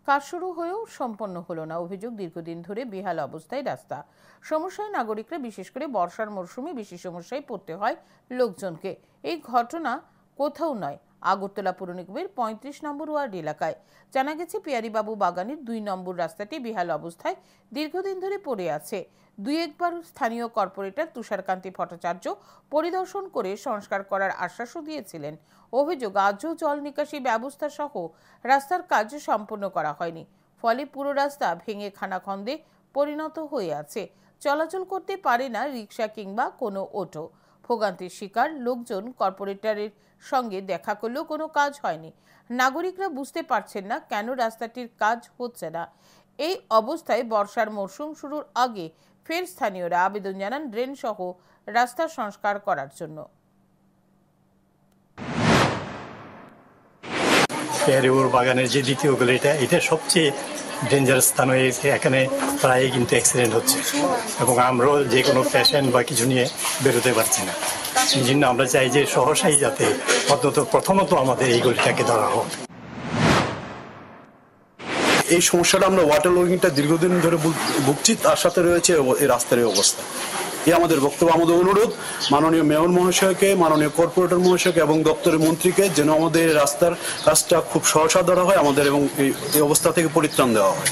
কাজ শুরু হয়েও সম্পন্ন হলো না। অভিযোগ, দীর্ঘদিন ধরে বেহাল অবস্থায় রাস্তা। সমস্যায় নাগরিকরা, বিশেষ করে বর্ষার মরশুমে বেশি সমস্যায় পড়তে হয় লোকজনকে। এই ঘটনা কোথাও নয়, আগরতলা পুর নিগমের ৩৫ নম্বর ওয়ার্ড এলাকায়। জানা গেছে, পিয়ারীবাবু বাগানের ২ নম্বর রাস্তাটি বেহাল অবস্থায় দীর্ঘদিন ধরে পড়ে আছে। দুই একবার স্থানীয় কর্পোরেটর তুষারকান্তি ভট্টাচার্য পরিদর্শন করে সংস্কার করার আশ্বাসও দিয়েছিলেন। অভিযোগ, আজও জল নিকাশি ব্যবস্থা সহ রাস্তার কাজ সম্পন্ন করা হয়নি। ফলে পুরো রাস্তা ভেঙে খানাখন্দে পরিণত হয়ে আছে। চলাচল করতে পারে না রিক্সা কিংবা কোনো অটো। ভোগান্তির শিকার লোকজন। কর্পোরেটরের সঙ্গে দেখা করলেও কোনো কাজ হয়নি। নাগরিকরা বুঝতে পারছেন না কেন রাস্তাটির কাজ হচ্ছে না। এই অবস্থায় বর্ষার মরশুম শুরুর আগে ফের স্থানীয়রা আবেদন জানান ড্রেন সহ রাস্তা সংস্কার করার জন্য। পিয়ারীবাবুর বাগানের যে দ্বিতীয় গলিটা, এটা সবচেয়ে ডেঞ্জারাস স্থান হয়ে গেছে। এখানে প্রায় কিন্তু অ্যাক্সিডেন্ট হচ্ছে এবং আমরাও যে কোনো পেশেন্ট বা কিছু নিয়ে বেরোতে পারছি না। এই জন্য আমরা চাই যে সহসাই যাতে অন্তত প্রথমত আমাদের এই গলিটাকে ধরা হোক। এই সমস্যাটা আমরা ওয়াটার লগিংটা দীর্ঘদিন ধরে ভুগছি, তার সাথে রয়েছে এই রাস্তার এই অবস্থা। এই আমাদের বক্তব্য, আমাদের অনুরোধ মাননীয় মেয়র মহাশয়কে, মাননীয় কর্পোরেটর মহাশয়কে এবং দপ্তরের মন্ত্রীকে যেন আমাদের রাস্তার কাজটা খুব সহসা ধরা হয় আমাদের এবং এই অবস্থা থেকে পরিত্রাণ দেওয়া হয়।